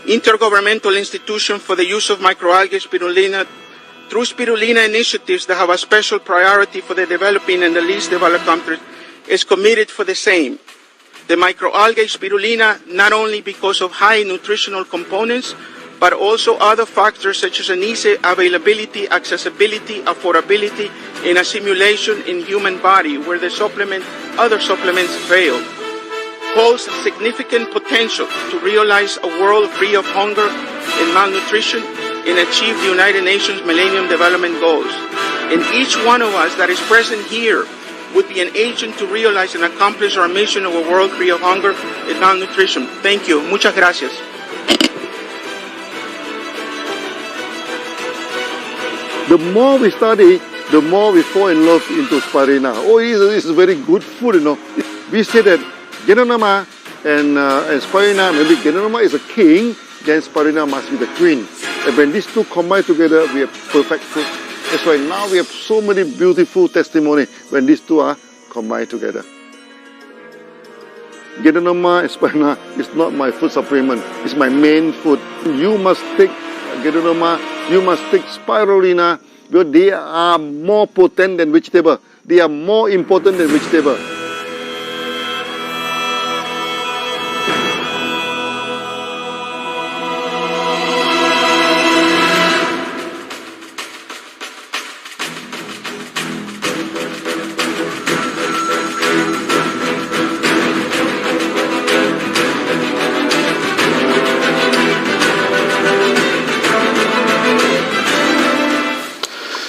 intergovernmental institution for the use of microalgae spirulina through spirulina initiatives that have a special priority for the developing and the least developed countries, is committed for the same. The microalgae spirulina, not only because of high nutritional components, but also other factors such as an easy availability, accessibility, affordability, and assimilation in human body, where the other supplements fail, holds significant potential to realize a world free of hunger and malnutrition and achieve the United Nations Millennium Development Goals. And each one of us that is present here would be an agent to realize and accomplish our mission of a world free of hunger and malnutrition. Thank you. Muchas gracias. The more we study, the more we fall in love into spirulina. Oh, this is very good food, you know. We say that Ganoderma and spirulina, maybe Ganoderma is a king, then spirulina must be the queen. And when these two combine together, we have perfect food. That's why now we have so many beautiful testimony when these two are combined together. Ganoderma and spirulina is not my food supplement, it's my main food. You must take Ganoderma, you must take spirulina, because they are more potent than vegetable. They are more important than vegetable.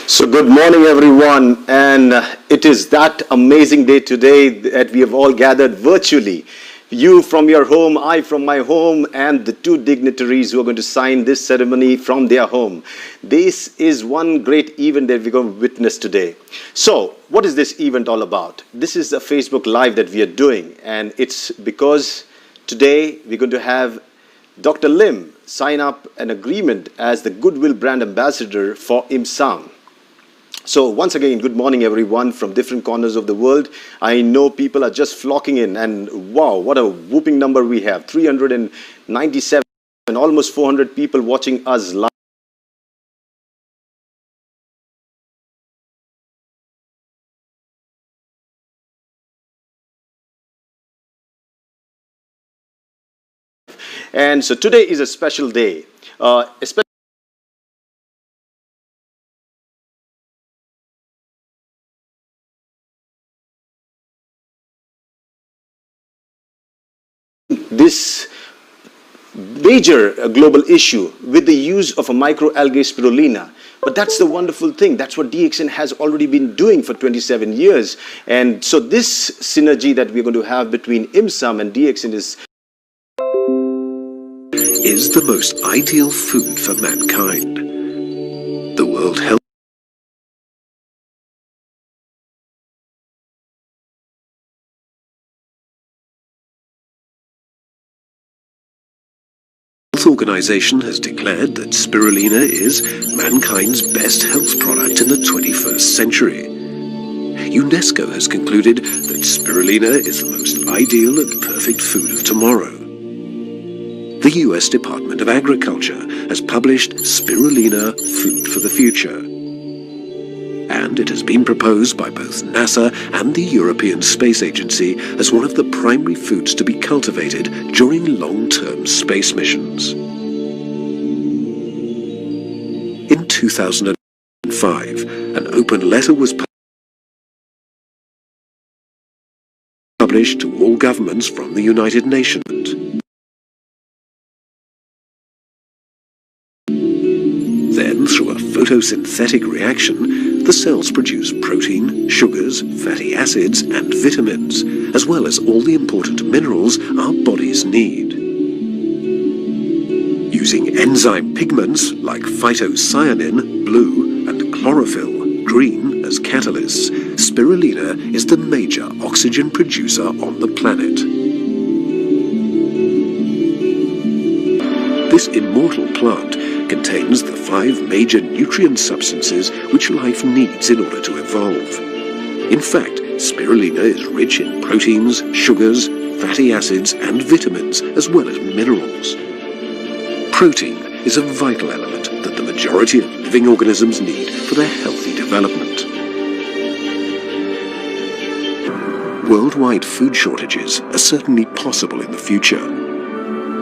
So good morning everyone, and it is that amazing day today that we have all gathered virtually. You from your home, I from my home, and the two dignitaries who are going to sign this ceremony from their home. This is one great event that we're going to witness today. So what is this event all about? This is a Facebook Live that we are doing, and it's because today we're going to have Dr. Lim sign up an agreement as the Goodwill brand ambassador for IIMSAM. So once again, good morning everyone from different corners of the world. I know people are just flocking in, and wow, what a whooping number we have. 397 and almost 400 people watching us live. And so today is a special day, especially this major global issue with the use of a microalgae spirulina. But that's the wonderful thing. That's what DXN has already been doing for 27 years. And so this synergy that we're going to have between IIMSAM and DXN is the most ideal food for mankind. The World Health Organization has declared that spirulina is mankind's best health product in the 21st century. UNESCO has concluded that spirulina is the most ideal and perfect food of tomorrow. The US Department of Agriculture has published Spirulina Food for the Future, and it has been proposed by both NASA and the European Space Agency as one of the primary foods to be cultivated during long-term space missions. In 2005, an open letter was published to all governments from the United Nations. Then, through a photosynthetic reaction, the cells produce protein, sugars, fatty acids, and vitamins, as well as all the important minerals our bodies need. Using enzyme pigments like phytocyanin, blue, and chlorophyll, green, as catalysts, spirulina is the major oxygen producer on the planet. This immortal plant contains the 5 major nutrient substances which life needs in order to evolve. In fact, spirulina is rich in proteins, sugars, fatty acids, and vitamins, as well as minerals. Protein is a vital element that the majority of living organisms need for their healthy development. Worldwide food shortages are certainly possible in the future.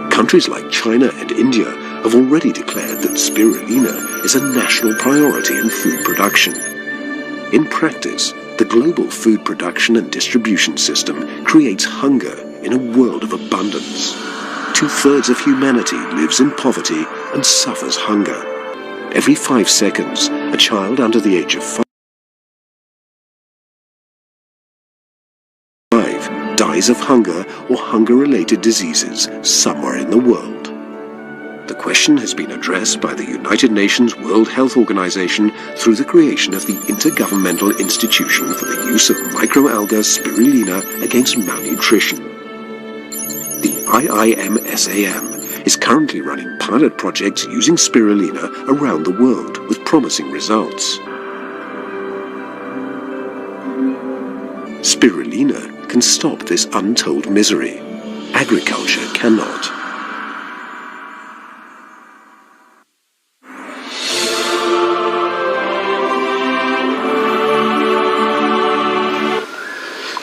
Countries like China and India have already declared that spirulina is a national priority in food production. In practice, the global food production and distribution system creates hunger in a world of abundance. 2/3 of humanity lives in poverty and suffers hunger. Every 5 seconds, a child under the age of 5 dies of hunger or hunger-related diseases somewhere in the world. The question has been addressed by the United Nations World Health Organization through the creation of the Intergovernmental Institution for the Use of Microalga Spirulina Against Malnutrition. The IIMSAM is currently running pilot projects using spirulina around the world with promising results. Spirulina can stop this untold misery. Agriculture cannot.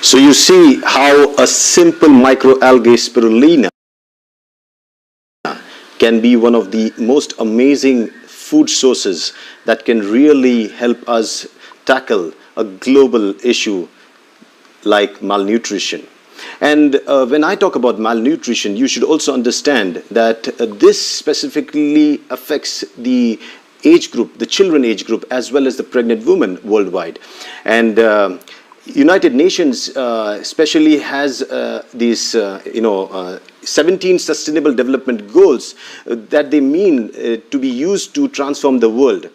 So you see how a simple microalgae spirulina can be one of the most amazing food sources that can really help us tackle a global issue like malnutrition. And when I talk about malnutrition, you should also understand that this specifically affects the age group, the children age group, as well as the pregnant women worldwide. And United Nations especially has these 17 sustainable development goals that they mean to be used to transform the world.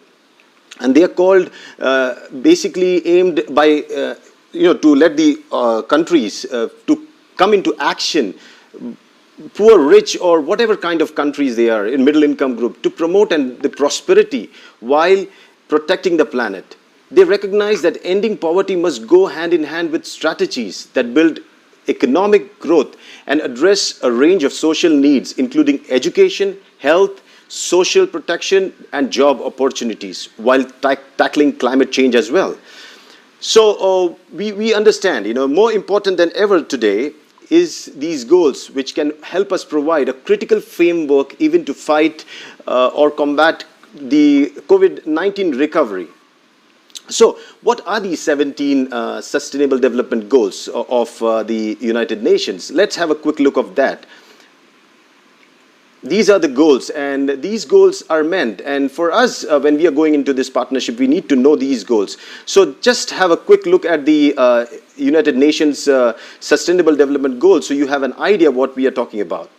And they are called basically aimed by to let the countries to come into action, poor, rich, or whatever kind of countries they are in middle income group, to promote the prosperity while protecting the planet. They recognize that ending poverty must go hand in hand with strategies that build economic growth and address a range of social needs, including education, health, social protection, and job opportunities, while tackling climate change as well. So we understand, more important than ever today is these goals, which can help us provide a critical framework even to fight or combat the COVID-19 recovery. So what are these 17 Sustainable Development Goals of the United Nations? Let's have a quick look of that. These are the goals, and these goals are meant, and for us, when we are going into this partnership, we need to know these goals. So just have a quick look at the United Nations Sustainable Development Goals so you have an idea what we are talking about.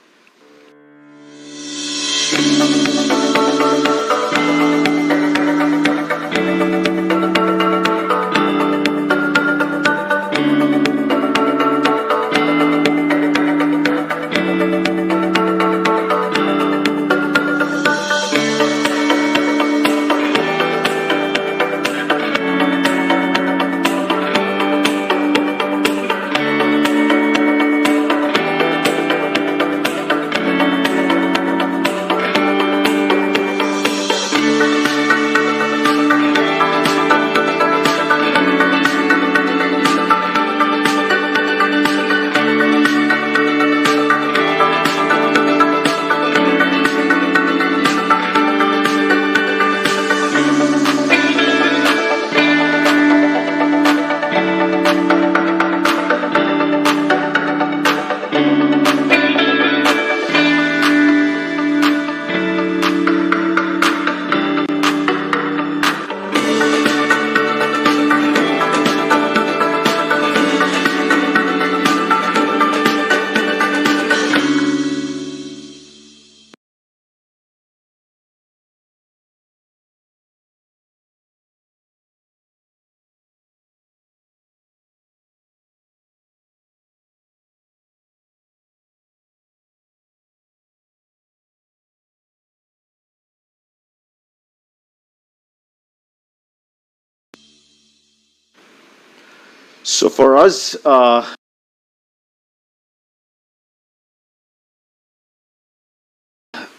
So for us,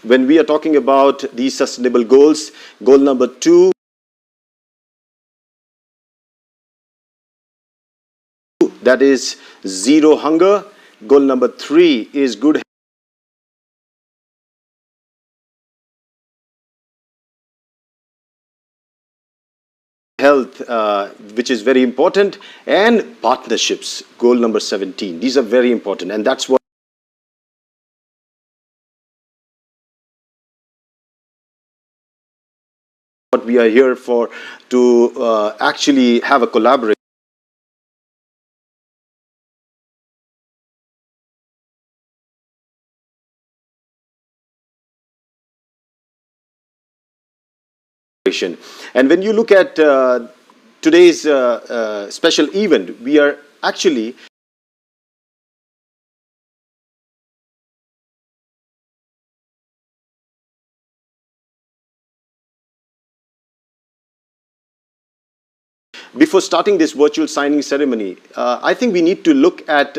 when we are talking about these sustainable goals, goal number 2, that is zero hunger. Goal number 3 is good health, which is very important, and partnerships, goal number 17. These are very important, and that's what we are here for, to actually have a collaboration. And when you look at today's special event, we are actually before starting this virtual signing ceremony, I think we need to look at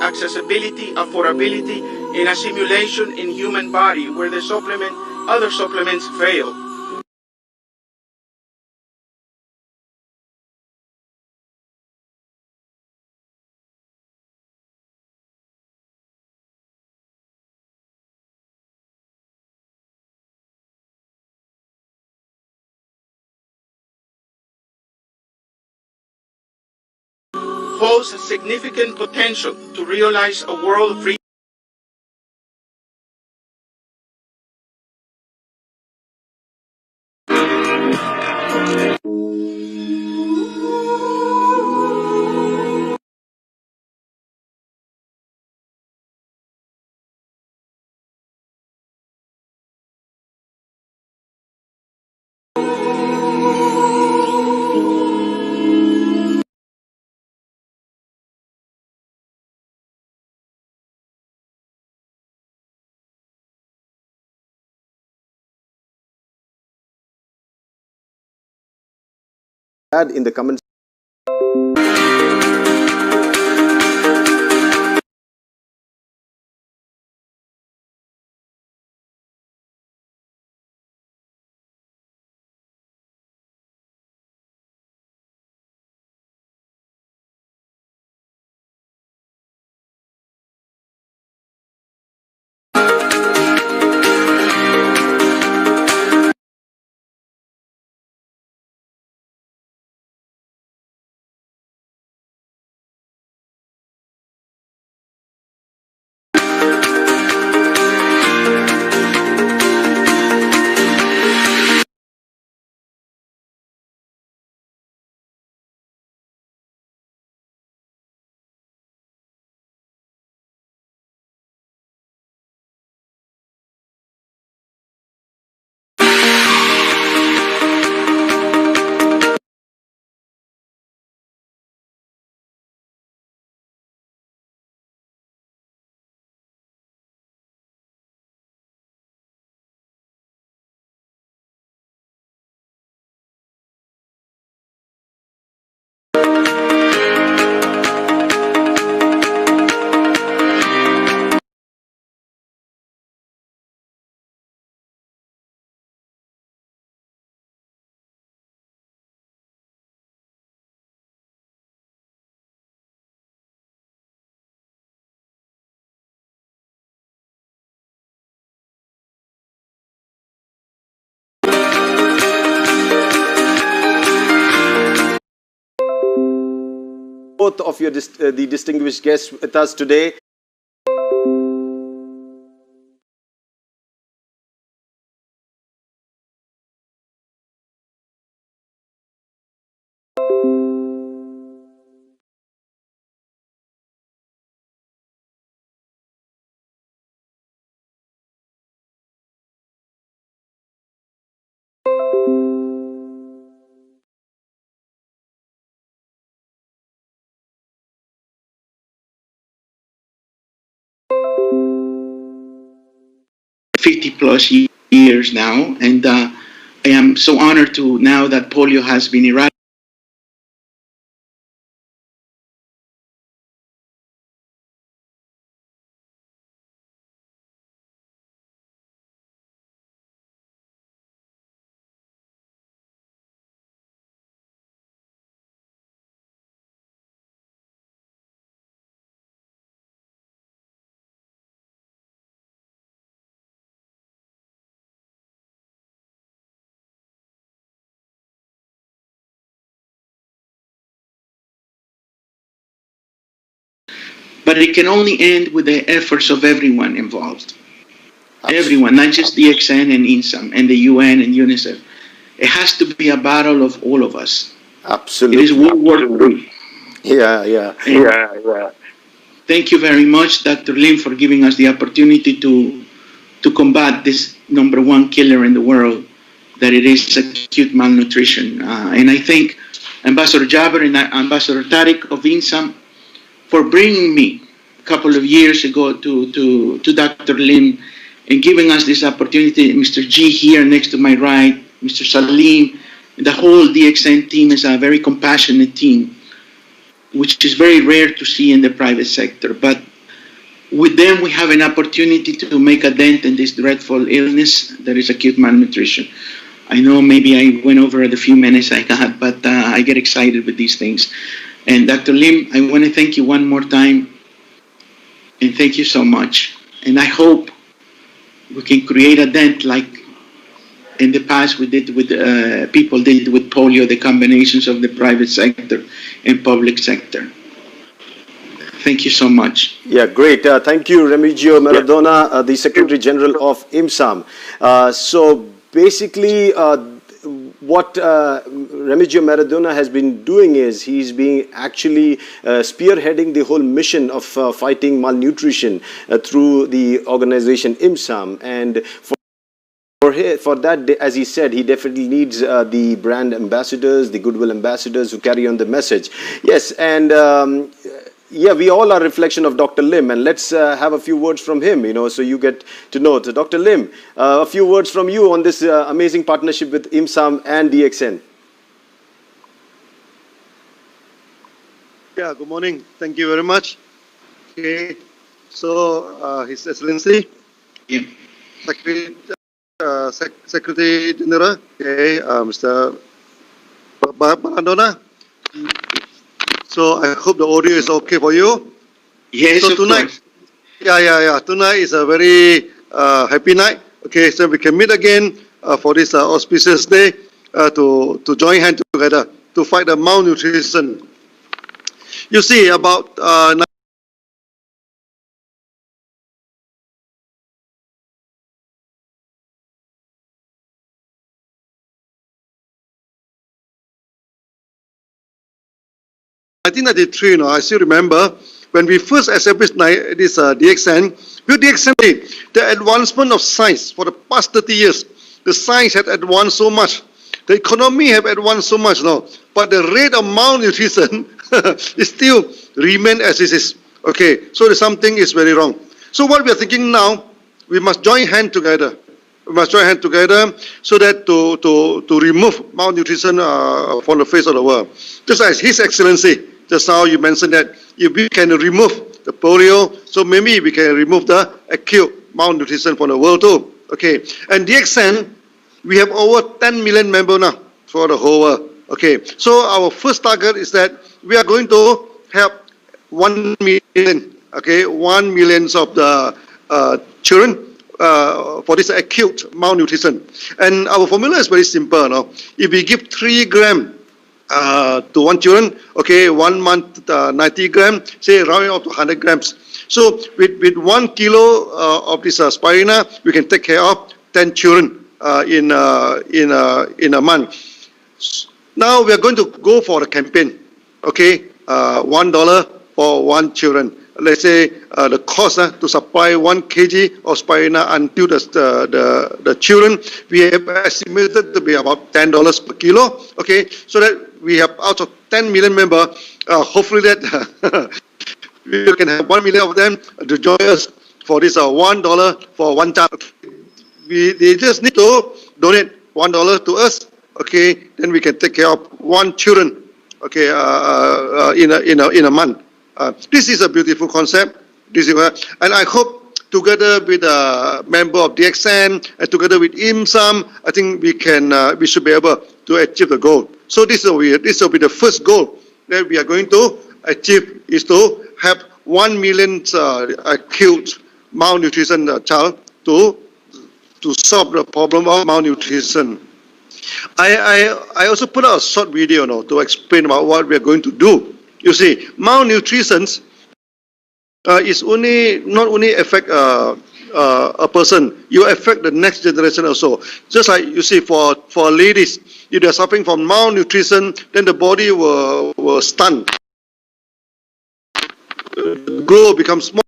accessibility, affordability in a simulation in human body where the other supplements fail. Holds a significant potential to realize a world free add in the comments. Both of your the distinguished guests with us today. +50 years now, and I am so honored to now that polio has been eradicated. But it can only end with the efforts of everyone involved. Everyone, not just DXN and IIMSAM and the UN and UNICEF. It has to be a battle of all of us. Absolutely. It is World War III. Yeah. Thank you very much, Dr. Lim, for giving us the opportunity to combat this #1 killer in the world, that it is acute malnutrition. And I thank Ambassador Jaber and Ambassador Tariq of IIMSAM for bringing me a couple of years ago to Dr. Lim and giving us this opportunity. Mr. G here next to my right, Mr. Salim, the whole DXN team is a very compassionate team, which is very rare to see in the private sector. But with them, we have an opportunity to make a dent in this dreadful illness that is acute malnutrition. I know maybe I went over the few minutes I got, but I get excited with these things. And Dr. Lim, I want to thank you one more time, and thank you so much. And I hope we can create a dent like in the past we did with people did with polio, the combinations of the private sector and public sector. Thank you so much. Yeah, great. Thank you, Remigio Maradona, the Secretary General of IIMSAM. So basically, what Remigio Maradona has been doing is he's been actually spearheading the whole mission of fighting malnutrition through the organization IIMSAM. And for that, as he said, he definitely needs the brand ambassadors, the Goodwill ambassadors who carry on the message. Yes, and yeah, we all are a reflection of Dr. Lim, and let's have a few words from him, so you get to know. So Dr. Lim, a few words from you on this amazing partnership with IIMSAM and DXN. Yeah, good morning. Thank you very much. Okay, so His Excellency, Yeah. Secretary General, okay, Mr. Maradona. So I hope the audio is okay for you. Yes, so of tonight, course. Tonight is a very happy night. Okay, so we can meet again for this auspicious day to join hands together to fight the malnutrition. You see, about I think 1993, I still remember when we first established this DXN. With DXN, the advancement of science for the past 30 years, the science had advanced so much, the economy have advanced so much now, but the rate of malnutrition is still remain as it is. Okay, so something is very wrong. So what we are thinking now, we must join hands together. We must join hands together so that to remove malnutrition from the face of the world. Just as His Excellency, just now you mentioned that if we can remove the polio, so maybe we can remove the acute malnutrition from the world too. Okay, and DXN, we have over 10 million members now for the whole world. Okay, so our first target is that we are going to help 1 million, okay, 1 million of the children for this acute malnutrition. And our formula is very simple. No? If we give 3 grams to one children, okay, 1 month 90 grams, say rounding up to 100 grams. So with 1 kilo of this spirulina, we can take care of 10 children in a month. Now we are going to go for a campaign, okay, $1 for 1 children. Let's say the cost to supply 1 kg of spirulina until the children, we have estimated to be about $10 per kilo. Okay, so that we have out of 10 million members, hopefully that we can have 1 million of them to join us for this $1 for 1 child. They just need to donate $1 to us. Okay, then we can take care of 1 children. Okay, in a month. This is a beautiful concept. And I hope together with a member of DXN and together with IIMSAM, I think we should be able to achieve the goal. So this will be the first goal that we are going to achieve, is to have 1 million acute malnutrition child to solve the problem of malnutrition. I also put out a short video now to explain about what we are going to do. You see, malnutrition is only not only affect a person, you affect the next generation also. Just like you see for ladies, if they're suffering from malnutrition, then the body will stun, grow, become small.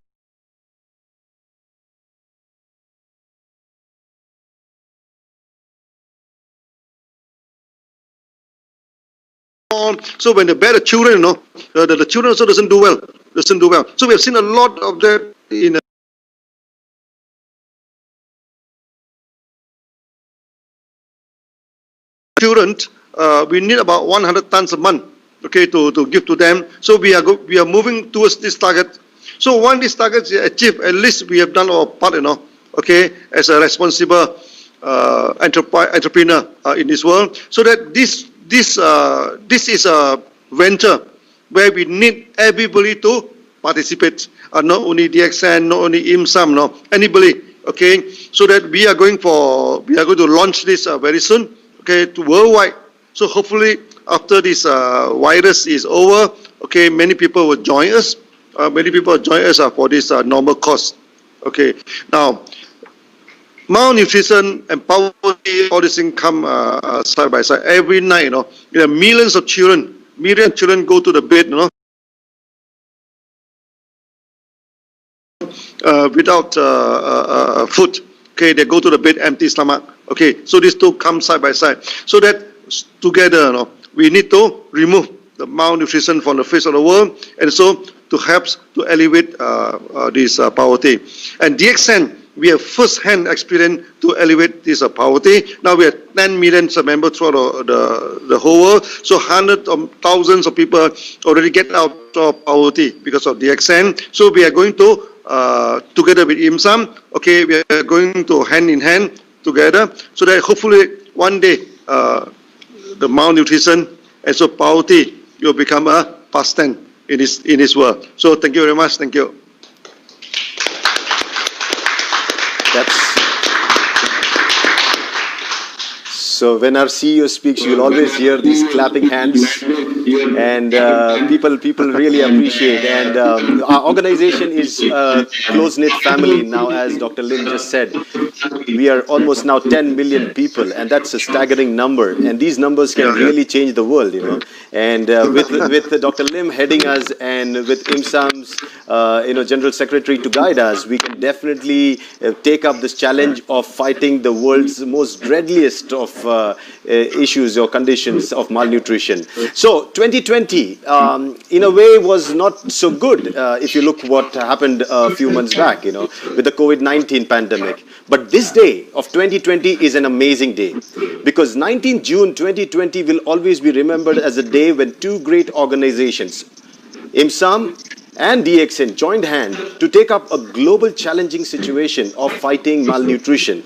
So when they bear the children, the children also doesn't do well. So we have seen a lot of that in children. We need about 100 tons a month, okay, to give to them. So we are moving towards this target. So once this target is achieved, at least we have done our part, okay, as a responsible entrepreneur in this world. So that this is a venture where we need everybody to participate, not only DXN, not only IIMSAM, no, anybody, okay. So that we are going to launch this very soon, okay, to worldwide. So hopefully after this virus is over, okay, many people will join us. Many people join us for this normal cause. Okay, now malnutrition and poverty, all these things come side by side. Every night, millions of children go to the bed, without food. Okay, they go to the bed empty stomach. Okay, so these two come side by side. So that together, we need to remove the malnutrition from the face of the world, and so to help to alleviate this poverty. And DXN, we have first-hand experience to alleviate this poverty. Now we have 10 million members throughout the whole world. So hundreds of thousands of people already get out of poverty because of DXN. So we are going to, together with IIMSAM, okay, we are going to hand in hand together, so that hopefully one day the malnutrition and so poverty will become a pastime in this world. So thank you very much. Thank you. So when our CEO speaks, you'll always hear these clapping hands, and people really appreciate. And our organization is a close-knit family now, as Dr. Lim just said. We are almost now 10 million people, and that's a staggering number. And these numbers can really change the world, And with Dr. Lim heading us, and with IIMSAM's General Secretary to guide us, we can definitely take up this challenge of fighting the world's most deadliest of issues or conditions of malnutrition. So 2020, in a way, was not so good if you look what happened a few months back, with the COVID-19 pandemic. But this day of 2020 is an amazing day, because 19 June 2020 will always be remembered as a day when two great organizations, IIMSAM and DXN, joined hand to take up a global challenging situation of fighting malnutrition.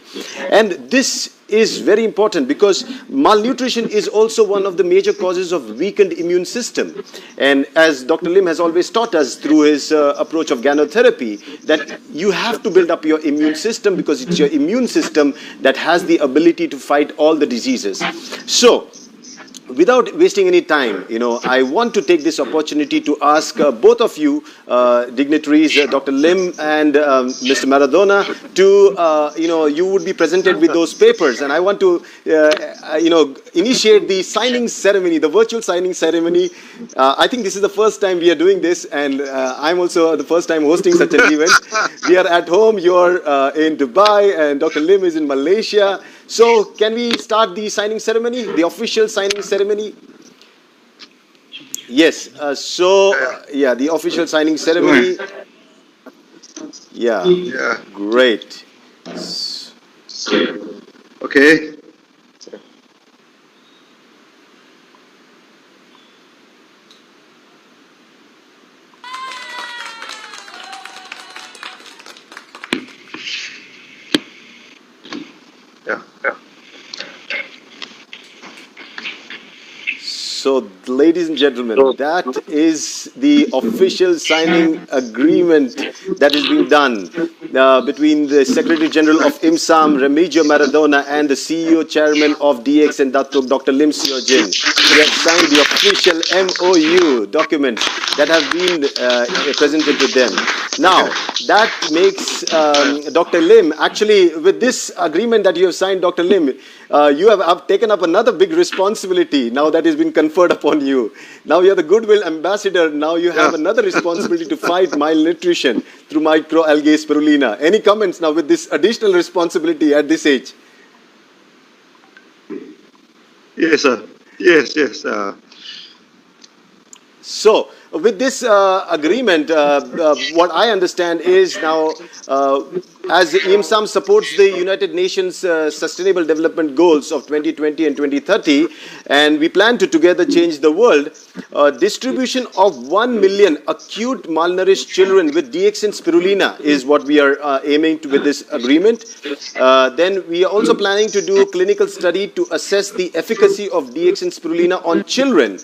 And this is very important because malnutrition is also one of the major causes of weakened immune system. And as Dr. Lim has always taught us through his approach of gynotherapy, that you have to build up your immune system, because it's your immune system that has the ability to fight all the diseases. So, without wasting any time, I want to take this opportunity to ask both of you dignitaries, Dr. Lim and Mr. Maradona, to, you would be presented with those papers. And I want to, initiate the signing ceremony, the virtual signing ceremony. I think this is the first time we are doing this, and I'm also the first time hosting such an event. We are at home, you're in Dubai, and Dr. Lim is in Malaysia. So, can we start the signing ceremony, the official signing ceremony? Yes, the official signing ceremony. Yeah. Great. Okay. So, ladies and gentlemen, that is the official signing agreement that is being done between the Secretary General of IIMSAM, Remigio Maradona, and the CEO Chairman of DX and Datuk, Dr. Lim Siow JIN. They have signed the official MOU document that have been presented to them. Now, that makes Dr. Lim, actually, with this agreement that you have signed, Dr. Lim, you have taken up another big responsibility now that has been conferred upon you. Now you are the Goodwill ambassador. Now you have another responsibility to fight malnutrition through microalgae spirulina. Any comments now with this additional responsibility at this age? Yes, sir. Yes, yes. So, with this agreement, what I understand is now, as IIMSAM supports the United Nations Sustainable Development Goals of 2020 and 2030, and we plan to together change the world, distribution of 1 million acute malnourished children with DX and spirulina is what we are aiming to with this agreement. Then we are also planning to do a clinical study to assess the efficacy of DX and spirulina on children.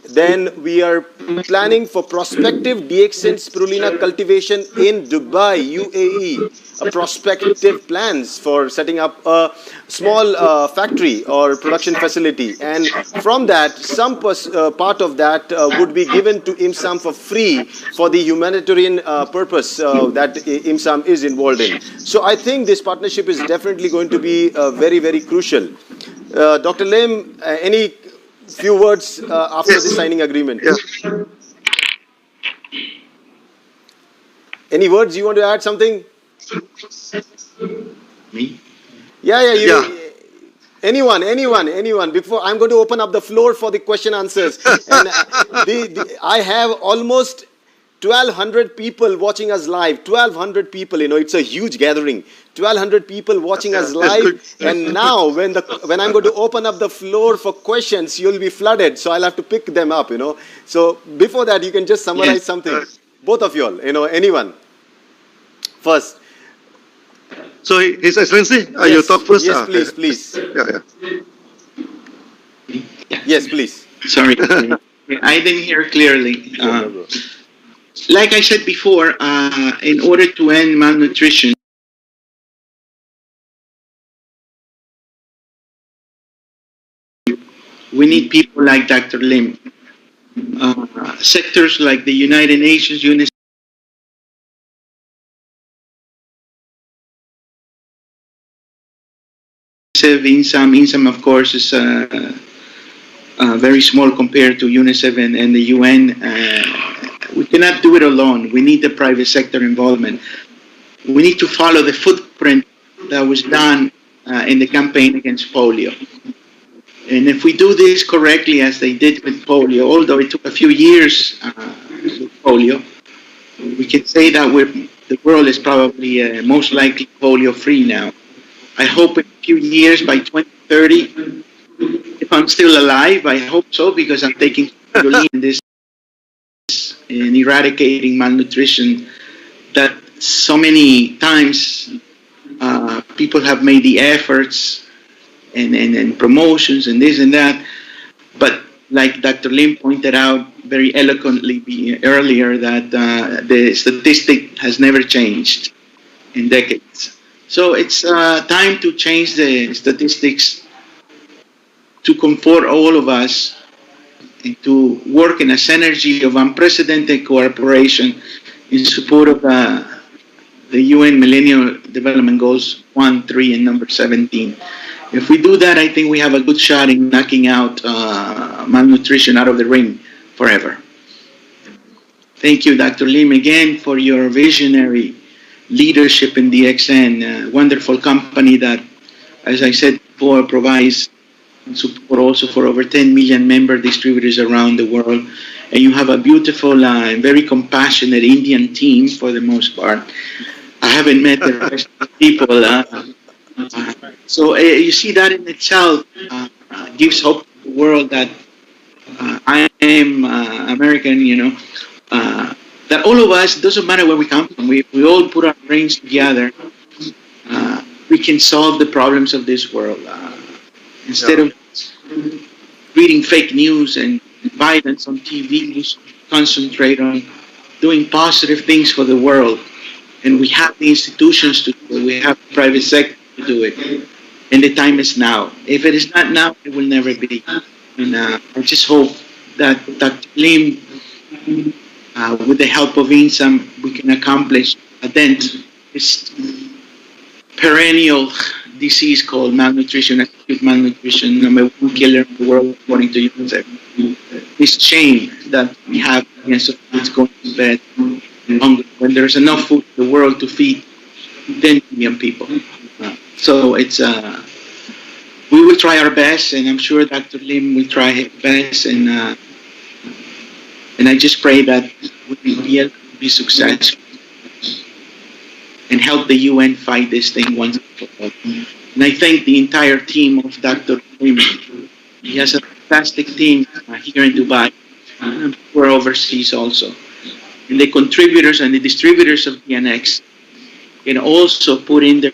Then we are planning for prospective DX and spirulina cultivation in Dubai, UAE. Prospective plans for setting up a small factory or production facility. And from that, some part of that would be given to IIMSAM for free for the humanitarian purpose that IIMSAM is involved in. So I think this partnership is definitely going to be very, very crucial. Dr. Lim, any few words after the signing agreement? Yeah. Any words you want to add something? Me? Yeah. Anyone. Before I'm going to open up the floor for the question answers. And I have almost 1,200 people watching us live. 1,200 people, it's a huge gathering. 1,200 people watching us live. And now, when I'm going to open up the floor for questions, you'll be flooded. So I'll have to pick them up, So before that, you can just summarize something. Both of you all, anyone. First. So, His Excellency, you talk first? Yes, please. Yeah. Yes, please. Sorry, I didn't hear clearly. Like I said before, in order to end malnutrition, we need people like Dr. Lim. Sectors like the United Nations, UNICEF, IIMSAM, of course, is very small compared to UNICEF and the UN. We cannot do it alone. We need the private sector involvement. We need to follow the footprint that was done in the campaign against polio. And if we do this correctly, as they did with polio, although it took a few years with polio, we can say that the world is probably most likely polio-free now. I hope in a few years, by 2030, if I'm still alive, I hope so, because I'm taking in this in eradicating malnutrition that so many times people have made the efforts and promotions and this and that, but like Dr. Lim pointed out very eloquently earlier, that the statistic has never changed in decades. So it's time to change the statistics to comfort all of us and to work in a synergy of unprecedented cooperation in support of the UN Millennium Development Goals 1, 3, and number 17. If we do that, I think we have a good shot in knocking out malnutrition out of the ring forever. Thank you, Dr. Lim, again for your visionary leadership in DXN, a wonderful company that, as I said before, provides support also for over 10 million member distributors around the world. And you have a beautiful and very compassionate Indian team for the most part. I haven't met the rest of the people. So you see that in itself gives hope to the world that I am American, that all of us, doesn't matter where we come from, we all put our brains together, we can solve the problems of this world. Instead of reading fake news and violence on TV, we should concentrate on doing positive things for the world. And we have the institutions to do it. We have the private sector to do it. And the time is now. If it is not now, it will never be. And I just hope that Dr. Lim, with the help of IIMSAM, we can accomplish a dent this perennial disease called malnutrition, acute malnutrition, number one killer in the world, according to UNICEF. This chain that we have against the kids going to bed hungry when there's enough food in the world to feed 10 million people. So it's we will try our best, and I'm sure Dr. Lim will try his best, and I just pray that we will be able to be successful and help the UN fight this thing once and for all. And I thank the entire team of Dr. Lim. He has a fantastic team here in Dubai. We're overseas also. And the contributors and the distributors of DNX can also put in their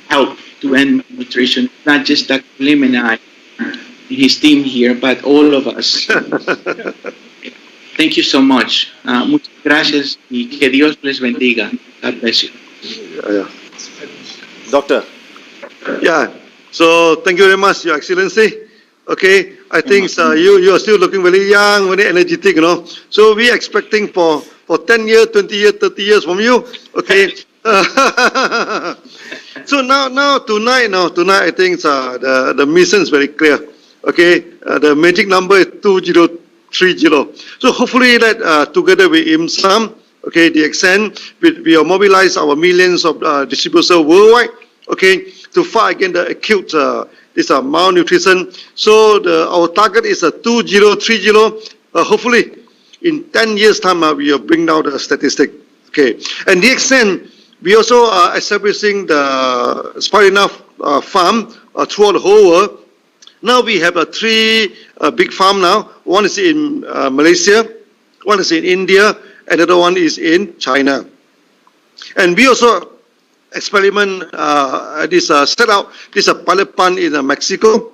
help to end malnutrition. Not just Dr. Lim and I, and his team here, but all of us. Thank you so much. Muchas gracias y que Dios les bendiga. God bless you. Yeah. Doctor. Yeah. So thank you very much, Your Excellency. Okay, I think you are still looking very young, very energetic, you know. So we are expecting for 10 years, 20 years, 30 years from you. Okay. So now tonight I think the mission is very clear. Okay, the magic number is 2030. So hopefully that together with IIMSAM, okay, the extent we will mobilize our millions of distributors worldwide, okay, to fight against the acute this malnutrition. So our target is 2030. Hopefully, in 10 years' time, we will bring down the statistic. Okay, and the extent we also are establishing the spirulina farm throughout the whole world. Now we have three big farms now. One is in Malaysia, one is in India, and the other one is in China. And we also experiment set out this pilot plant in Mexico.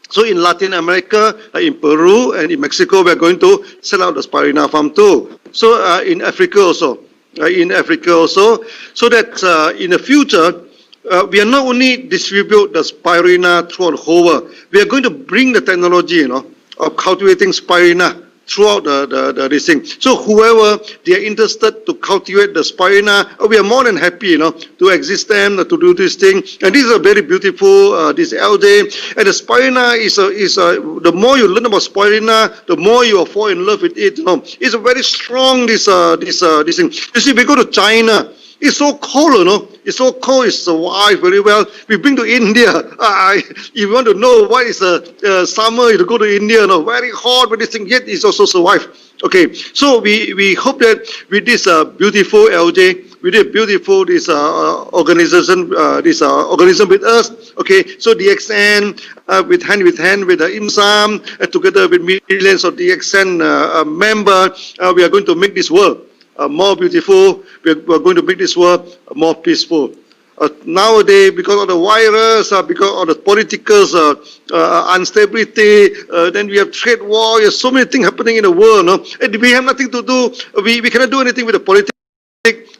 So in Latin America, in Peru and in Mexico, we are going to set out the spirulina farm too. So in Africa also, so that in the future, we are not only distribute the spirulina throughout the whole world, we are going to bring the technology, you know, of cultivating spirulina throughout this thing. So whoever they are interested to cultivate the spirulina, we are more than happy, you know, to assist them to do this thing. And this is a very beautiful this LJ. And the spirulina is the more you learn about spirulina, the more you will fall in love with it. You know, it's a very strong this thing. You see, we go to China. It's so cold, you know. It's so cold. It survives very well. We bring to India. If you want to know what is summer, you go to India. You know, very hot, but this thing yet is also survive. Okay, so we hope that with this beautiful LJ, with this beautiful this organism with us. Okay, so DXN with hand with the IIMSAM together with millions of DXN members, we are going to make this world more beautiful. We are going to make this world more peaceful. Nowadays, because of the virus, because of the political instability, then we have trade war. There's so many things happening in the world. No? And we have nothing to do. We cannot do anything with the politics,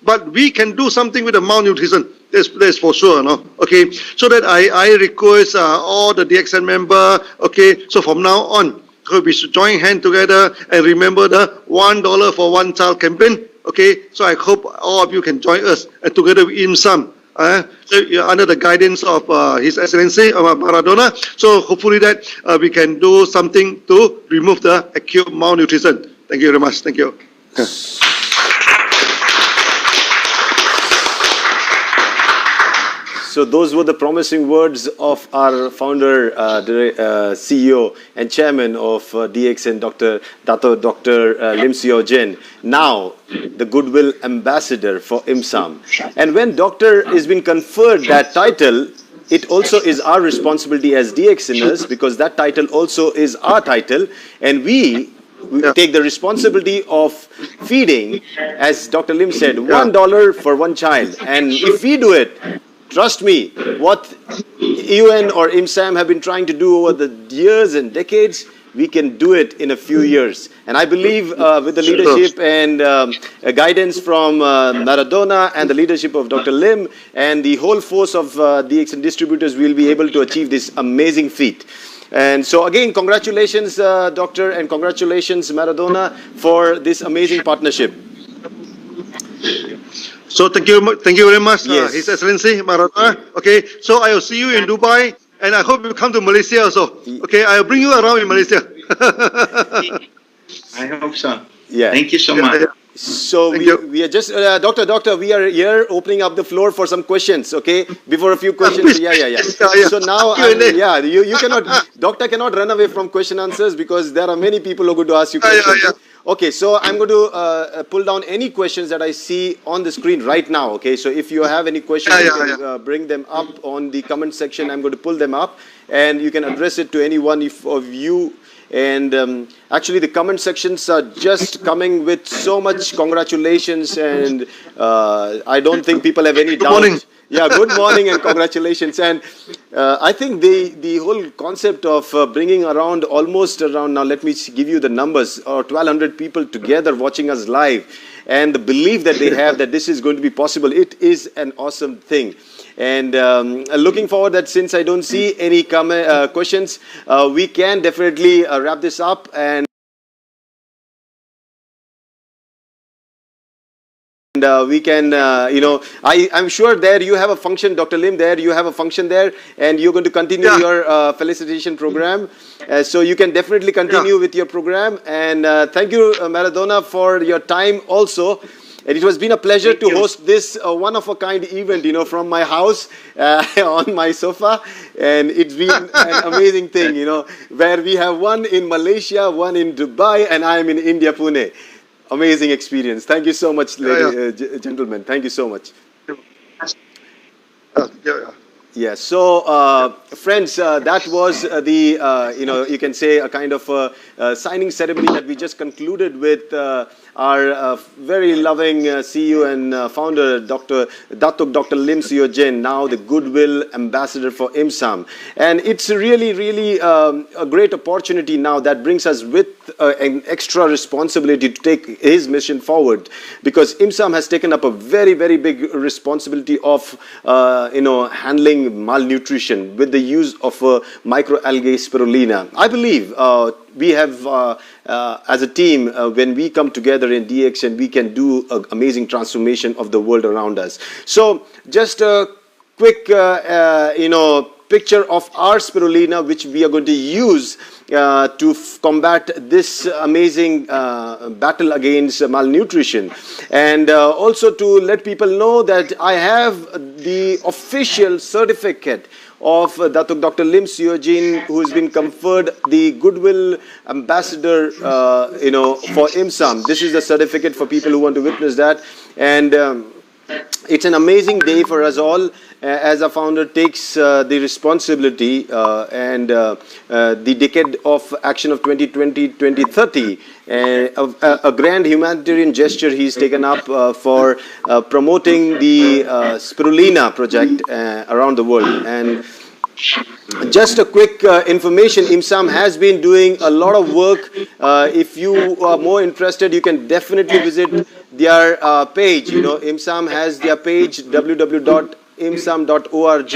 but we can do something with the malnutrition. That's for sure. No? Okay. So that I request all the DXN members. Okay. So from now on, we should join hands together and remember the $1 for one child campaign. Okay, so I hope all of you can join us and together with IIMSAM, under the guidance of His Excellency Maradona. So hopefully that we can do something to remove the acute malnutrition. Thank you very much. Thank you. So those were the promising words of our founder, CEO and chairman of DXN, Dr. Lim Siow JIN, now the Goodwill ambassador for IIMSAM. And when doctor has been conferred that title, it also is our responsibility as DXNers, because that title also is our title, and we take the responsibility of feeding, as Dr. Lim said, $1 for one child. And if we do it, trust me, what UN or IIMSAM have been trying to do over the years and decades, we can do it in a few years. And I believe with the leadership and guidance from Maradona and the leadership of Dr. Lim and the whole force of DXN distributors, we'll be able to achieve this amazing feat. And so again, congratulations, Doctor, and congratulations, Maradona, for this amazing partnership. So thank you very much, Yes. His Excellency Maradona. Okay, so I will see you in Dubai, and I hope you come to Malaysia also. Okay, I will bring you around in Malaysia. I hope so. Yeah. Thank you so much. So Thank you. we are just, Doctor, we are here opening up the floor for some questions, okay? Before a few questions, please. yeah. So now, Q&A. you cannot, Doctor cannot run away from question answers because there are many people who are going to ask you questions. Yeah. Okay, so I'm going to pull down any questions that I see on the screen right now, okay? So if you have any questions, you can bring them up on the comment section. I'm going to pull them up and you can address it to any one of you. And actually, the comment sections are just coming with so much congratulations, and I don't think people have any doubt. morning. Yeah, good morning and congratulations. And I think the whole concept of bringing around almost around, now let me give you the numbers, or 1,200 people together watching us live, and the belief that they have that this is going to be possible, it is an awesome thing. And looking forward that since I don't see any questions, we can definitely wrap this up. And we can, I'm sure there you have a function, Dr. Lim, there you have a function there, and you're going to continue your felicitation program. So you can definitely continue with your program. And thank you, Maradona, for your time also. And it has been a pleasure to host this one-of-a-kind event, from my house on my sofa. And it's been an amazing thing, where we have one in Malaysia, one in Dubai, and I am in India, Pune. Amazing experience. Thank you so much, gentlemen. Thank you so much. Yeah, so friends, that was the, you can say a kind of signing ceremony that we just concluded with our very loving CEO and founder, Datuk Dr. Lim Siow JIn, now the Goodwill Ambassador for IIMSAM. And it's really a great opportunity now that brings us with an extra responsibility to take his mission forward, because IIMSAM has taken up a very big responsibility of, handling malnutrition with the use of microalgae spirulina. I believe we have, as a team, when we come together in DXN, we can do an amazing transformation of the world around us. So just a quick, picture of our spirulina, which we are going to use to combat this amazing battle against malnutrition. And also to let people know that I have the official certificate of Datuk Dr. Lim Siow JIn, who has been conferred the Goodwill Ambassador, for IIMSAM. This is the certificate for people who want to witness that. And it's an amazing day for us all, as a founder takes the responsibility and the decade of action of 2020-2030, a grand humanitarian gesture he's taken up for promoting the spirulina project around the world. And just a quick information, IIMSAM has been doing a lot of work. If you are more interested, you can definitely visit their page. IIMSAM has their page, www.imsam.org,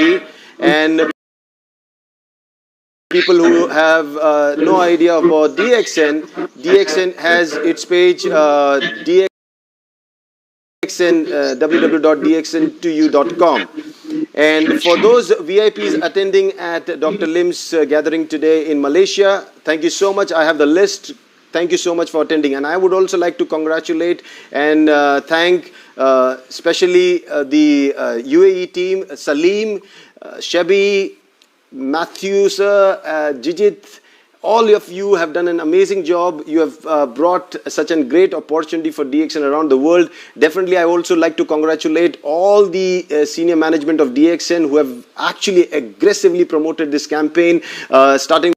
and people who have no idea about DXN has its page, www.dxn2u.com. And for those VIPs attending at Dr. Lim's gathering today in Malaysia, thank you so much. I have the list. Thank you so much for attending. And I would also like to congratulate and thank especially the UAE team, Salim, Shebi, Matthew, Jijit. All of you have done an amazing job. You have brought such a great opportunity for DXN around the world. Definitely, I also like to congratulate all the senior management of DXN who have actually aggressively promoted this campaign, starting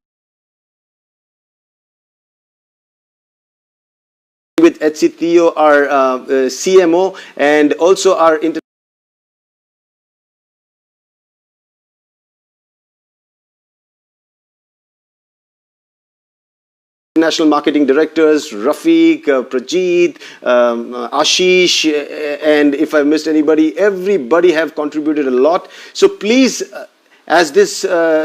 with Etsy Theo, our CMO, and also our international marketing directors, Rafiq, Prajeet, Ashish, and if I missed anybody, everybody have contributed a lot. So please, as this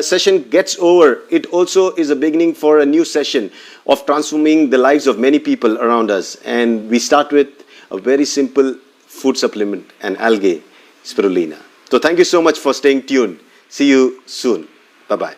session gets over, it also is a beginning for a new session of transforming the lives of many people around us. And we start with a very simple food supplement, an algae, spirulina. So thank you so much for staying tuned. See you soon. Bye-bye.